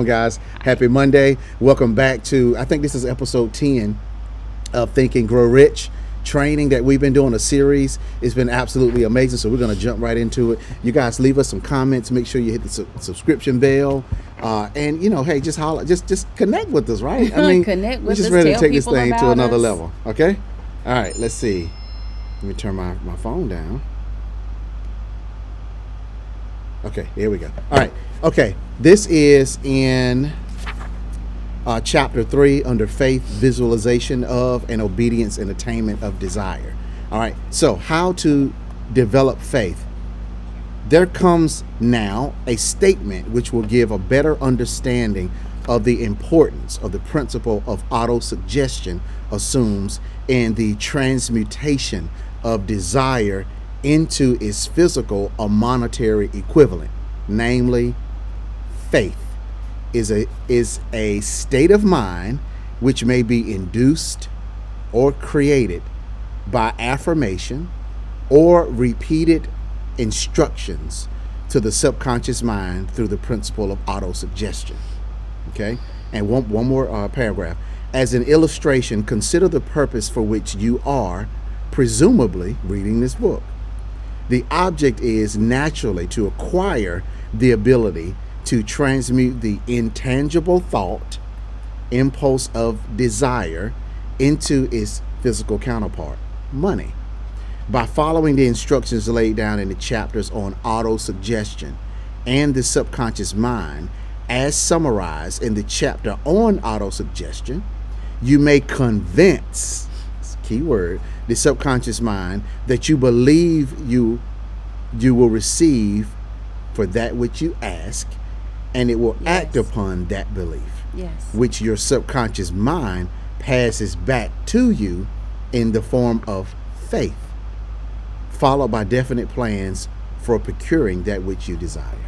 Guys, happy Monday. Welcome back to, I think this is episode 10 of Think and Grow Rich training that we've been doing, a series. It's been absolutely amazing, so we're going to jump right into it. You guys leave us some comments. Make sure you hit the subscription bell, and hey, just holler, just connect with us, right? I mean, Connect with we're just us, ready to tell take this people thing to about another us. level. Okay, all right, let's see. Let me turn my phone down. Okay, there we go. All right. Okay, this is in chapter 3 under faith, visualization of, and obedience and attainment of desire. All right, so how to develop faith. There comes now a statement which will give a better understanding of the importance of the principle of autosuggestion assumes in the transmutation of desire into its physical or monetary equivalent, namely faith is a state of mind which may be induced or created by affirmation or repeated instructions to the subconscious mind through the principle of autosuggestion. Okay, and one more paragraph. As an illustration, consider the purpose for which you are presumably reading this book. The object is naturally to acquire the ability to transmute the intangible thought, impulse of desire, into its physical counterpart, money. By following the instructions laid down in the chapters on autosuggestion and the subconscious mind, as summarized in the chapter on autosuggestion, you may convince, key word, the subconscious mind that you believe you will receive for that which you ask, and it will act upon that belief, which your subconscious mind passes back to you in the form of faith, followed by definite plans for procuring that which you desire.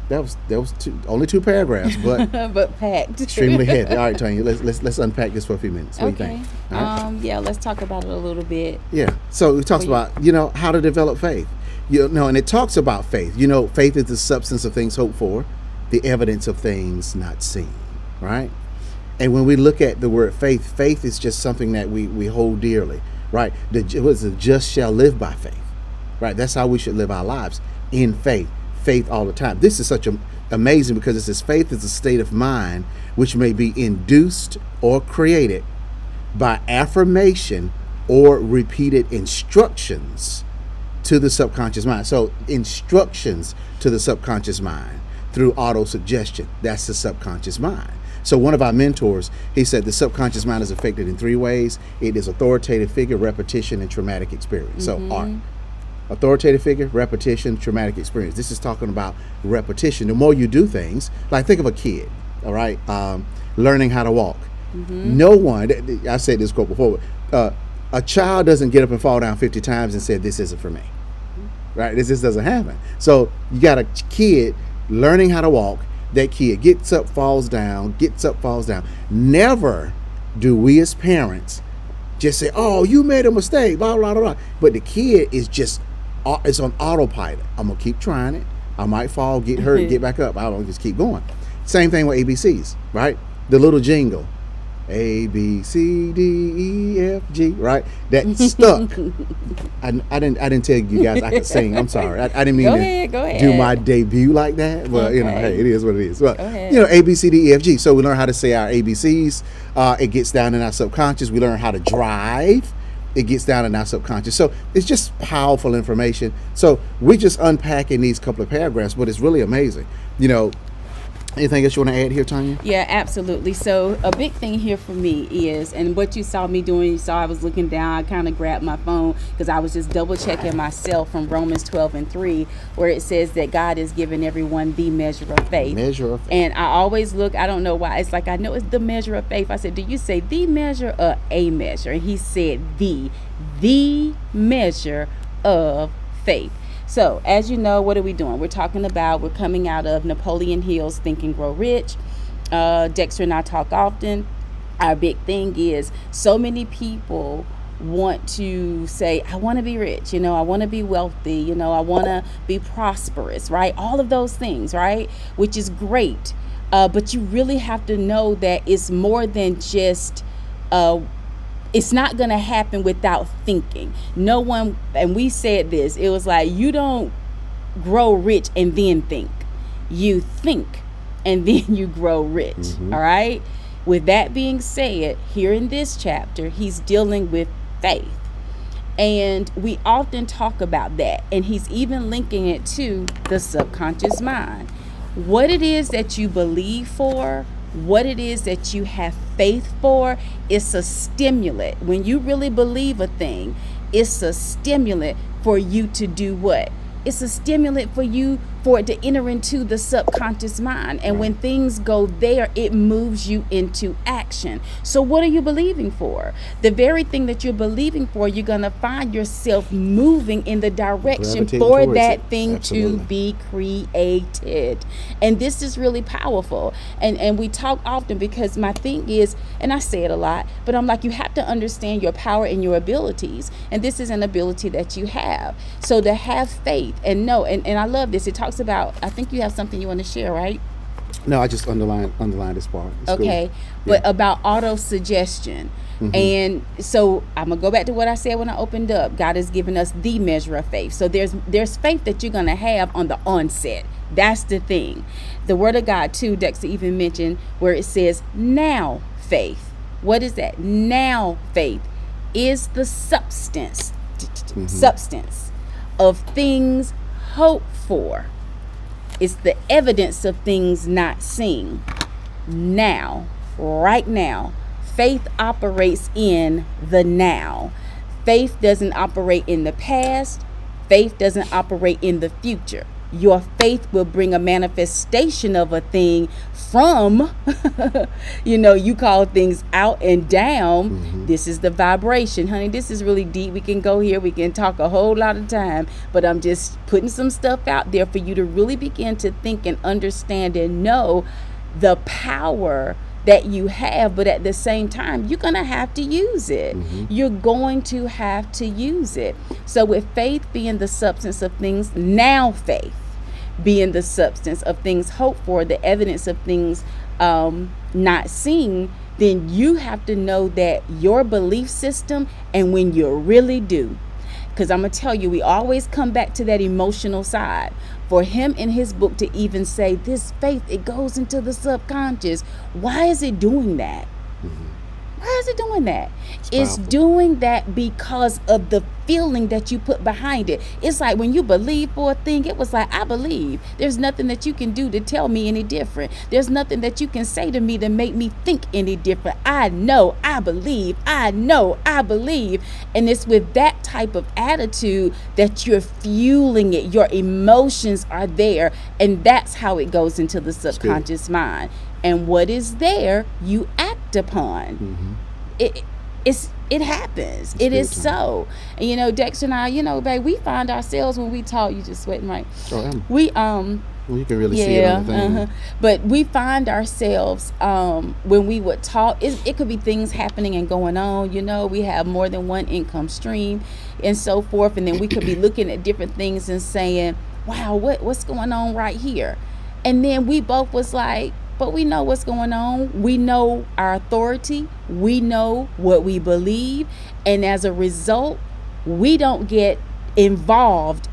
That was only two paragraphs, but but packed, extremely heavy. All right, Tanya, let's unpack this for a few minutes. What do you think? Right. Yeah, let's talk about it a little bit. Yeah. So it talks about how to develop faith. And it talks about faith. Faith is the substance of things hoped for, the evidence of things not seen. Right. And when we look at the word faith, faith is just something that we hold dearly. Right. The just shall live by faith. Right. That's how we should live our lives, in faith. Faith all the time. This is such amazing because it says faith is a state of mind which may be induced or created by affirmation or repeated instructions to the subconscious mind. So instructions to the subconscious mind through autosuggestion. That's the subconscious mind. So one of our mentors, he said the subconscious mind is affected in 3 ways. It is authoritative figure, repetition, and traumatic experience. So art. Authoritative figure, repetition, traumatic experience. This is talking about repetition. The more you do things, like think of a kid, all right, learning how to walk. No one, I said this quote before, a child doesn't get up and fall down 50 times and say, this isn't for me, right? This just doesn't happen. So you got a kid learning how to walk. That kid gets up, falls down, gets up, falls down. Never do we as parents just say, oh, you made a mistake, blah, blah, blah, blah. But the kid is just, it's on autopilot. I'm going to keep trying it. I might fall, get hurt, get back up. I don't just keep going. Same thing with ABCs, right? The little jingle, A, B, C, D, E, F, G, right? That stuck. I didn't tell you guys I could sing. I'm sorry. I didn't mean to do my debut like that. But, hey, it is what it is. But, A, B, C, D, E, F, G. So we learn how to say our ABCs. It gets down in our subconscious. We learn how to drive. It gets down in our subconscious. So it's just powerful information. So we're just unpacking these couple of paragraphs, but it's really amazing. Anything else you want to add here, Tanya? Yeah, absolutely. So a big thing here for me is, and what you saw me doing, you saw I was looking down, I kind of grabbed my phone because I was just double checking myself from Romans 12:3, where it says that God has given everyone the measure of faith. Measure of faith. And I always look, I don't know why, it's like I know it's the measure of faith. I said, do you say the measure or a measure? And he said the measure of faith. So, as you know, what are we doing? We're coming out of Napoleon Hill's Think and Grow Rich. Dexter and I talk often. Our big thing is so many people want to say, I want to be rich, I want to be wealthy, I want to be prosperous, right? All of those things, right? Which is great. But you really have to know that it's more than just it's not going to happen without thinking. No one, and we said this, it was like, you don't grow rich and then think. You think and then you grow rich. Mm-hmm. All right. With that being said, here in this chapter, he's dealing with faith. And we often talk about that. And he's even linking it to the subconscious mind. What it is that you believe for, what it is that you have faith for, it's a stimulant. When you really believe a thing, it's a stimulant for you to do what? It's a stimulant for you, for it to enter into the subconscious mind. And when things go there, it moves you into action. So what are you believing for? The very thing that you're believing for, you're going to find yourself moving in the direction for that thing to be created. And this is really powerful. And we talk often, because my thing is, and I say it a lot, but I'm like, you have to understand your power and your abilities. And this is an ability that you have. So to have faith and know, and I love this. It talks about, I think you have something you want to share, right? No, I just underline this part. It's okay, cool. But about auto-suggestion. Mm-hmm. And so I'm going to go back to what I said when I opened up. God has given us the measure of faith. So there's faith that you're going to have on the onset. That's the thing. The word of God too, Dexter even mentioned, where it says now faith. What is that? Now faith is the substance of things hoped for. It's the evidence of things not seen. Now, right now, faith operates in the now. Faith doesn't operate in the past. Faith doesn't operate in the future. Your faith will bring a manifestation of a thing from, you call things out and down. Mm-hmm. This is the vibration, honey. This is really deep. We can go here. We can talk a whole lot of time, but I'm just putting some stuff out there for you to really begin to think and understand and know the power that you have, but at the same time, you're going to have to use it. Mm-hmm. You're going to have to use it. So with faith being the substance of things, now faith being the substance of things hoped for, the evidence of things not seen, then you have to know that your belief system, and when you really do, because I'm going to tell you, we always come back to that emotional side. For him in his book to even say this faith, it goes into the subconscious. Why is it doing that? Mm-hmm. Why is it doing that? It's doing that because of the feeling that you put behind it. It's like when you believe for a thing, it was like, I believe. There's nothing that you can do to tell me any different. There's nothing that you can say to me to make me think any different. I know, I believe. I know, I believe. And it's with that type of attitude that you're fueling it. Your emotions are there. And that's how it goes into the subconscious mind. And what is there, you act upon. Mm-hmm. It happens. It is so. And Dexter and I, babe, we find ourselves when we talk. You just sweating, right? Oh, we well, you can really see it on the thing. But we find ourselves when we would talk. It could be things happening and going on. We have more than one income stream, and so forth. And then we could be looking at different things and saying, "Wow, what's going on right here?" And then we both was like, but we know what's going on. We know our authority. We know what we believe. And as a result, we don't get involved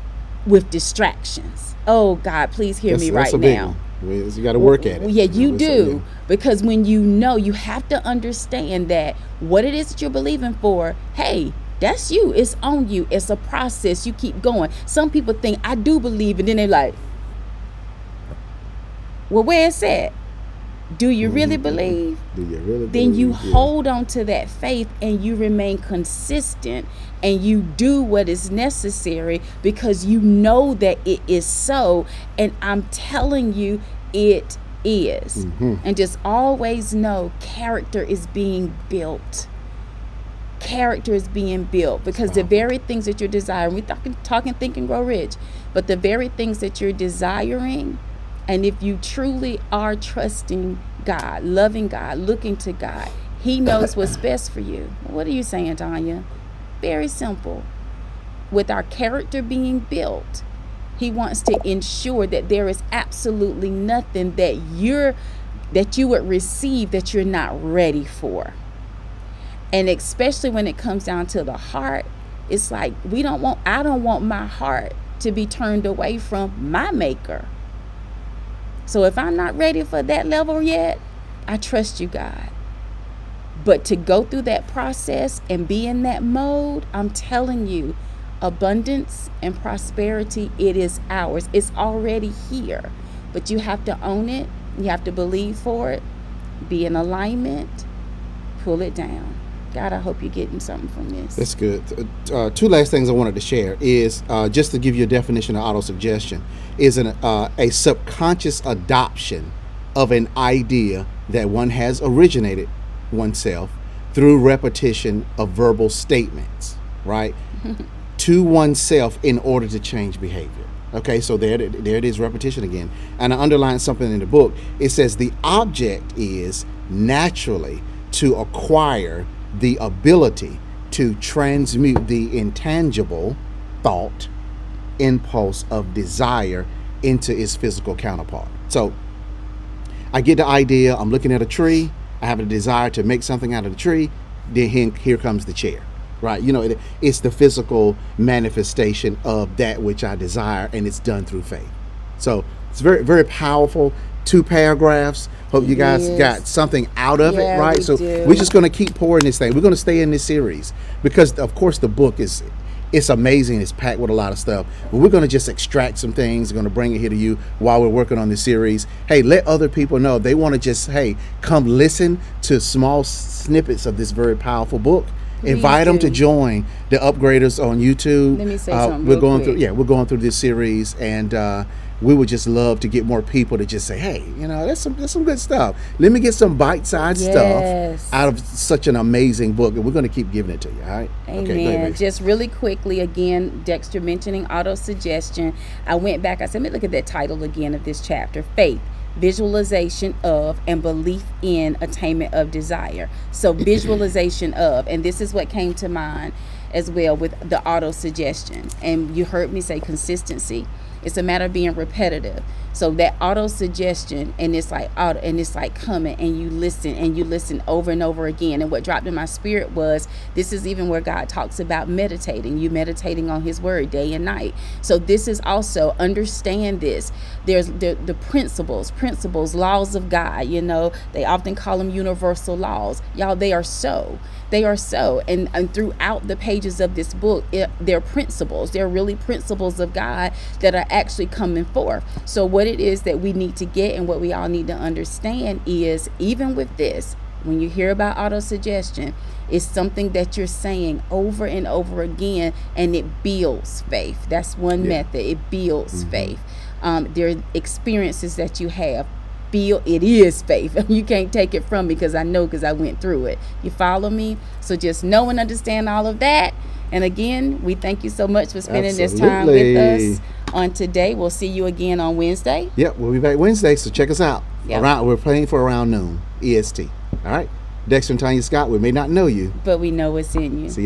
with distractions. Oh, God, please hear me right now. You got to work at it. Yeah, you do. Because when you have to understand that what it is that you're believing for, hey, that's you. It's on you. It's a process. You keep going. Some people think, I do believe, and then they're like, well, where it's at? Do you really believe? Do you really believe? Then you hold on to that faith and you remain consistent and you do what is necessary because you know that it is so. And I'm telling you, it is. Mm-hmm. And just always know character is being built. Character is being built because the very things that you're desiring, we're talking Think and Grow Rich, but the very things that you're desiring, and if you truly are trusting God, loving God, looking to God, He knows what's best for you. What are you saying, Tanya? Very simple. With our character being built, He wants to ensure that there is absolutely nothing that you're that you would receive that you're not ready for. And especially when it comes down to the heart, it's like I don't want my heart to be turned away from my maker. So if I'm not ready for that level yet, I trust you, God. But to go through that process and be in that mode, I'm telling you, abundance and prosperity, it is ours. It's already here. But you have to own it. You have to believe for it. Be in alignment. Pull it down. God, I hope you're getting something from this. That's good. Two last things I wanted to share is just to give you a definition of autosuggestion is a subconscious adoption of an idea that one has originated oneself through repetition of verbal statements, right? To oneself in order to change behavior. Okay, so there it is, repetition again. And I underlined something in the book. It says the object is naturally to acquire the ability to transmute the intangible thought, impulse of desire into its physical counterpart. So I get the idea, I'm looking at a tree, I have a desire to make something out of the tree, then here comes the chair, right? You know, it's the physical manifestation of that which I desire, and it's done through faith. So it's very, very powerful. 2 paragraphs. Hope you guys got something out of it, right? So we're just going to keep pouring this thing. We're going to stay in this series because, of course, the book it's amazing. It's packed with a lot of stuff. But we're going to just extract some things. We're going to bring it here to you while we're working on this series. Hey, let other people know if they want to just, come listen to small snippets of this very powerful book. Invite them to join the upgraders on YouTube. Let me say something we're going through this series, and we would just love to get more people to just say, hey, that's some good stuff. Let me get some bite-sized stuff out of such an amazing book, and we're going to keep giving it to you. All right? Amen. Okay, go ahead, just really quickly, again, Dexter mentioning auto-suggestion. I went back. I said, let me look at that title again of this chapter: Faith, Visualization of, and Belief in Attainment of Desire. So visualization of, and this is what came to mind as well with the auto-suggestion. And you heard me say consistency. It's a matter of being repetitive. So that auto-suggestion, and it's like coming, and you listen over and over again. And what dropped in my spirit was, this is even where God talks about meditating. You meditating on his word day and night. So this is also, understand this. There's the principles, laws of God. They often call them universal laws. Y'all, they are so. And throughout the pages of this book, they're principles. They're really principles of God that are actually coming forth. So what it is that we need to get, and what we all need to understand, is even with this, when you hear about auto-suggestion, it's something that you're saying over and over again, and it builds faith. That's one method. It builds faith. There are experiences that you have. It is faith. You can't take it from me, because I went through it. You follow me? So just know and understand all of that. And again, we thank you so much for spending this time with us on today. We'll see you again on Wednesday. Yep, we'll be back Wednesday, so check us out. Yep. We're playing for around noon EST. All right, Dexter and Tanya Scott, we may not know you, but we know what's in you. See you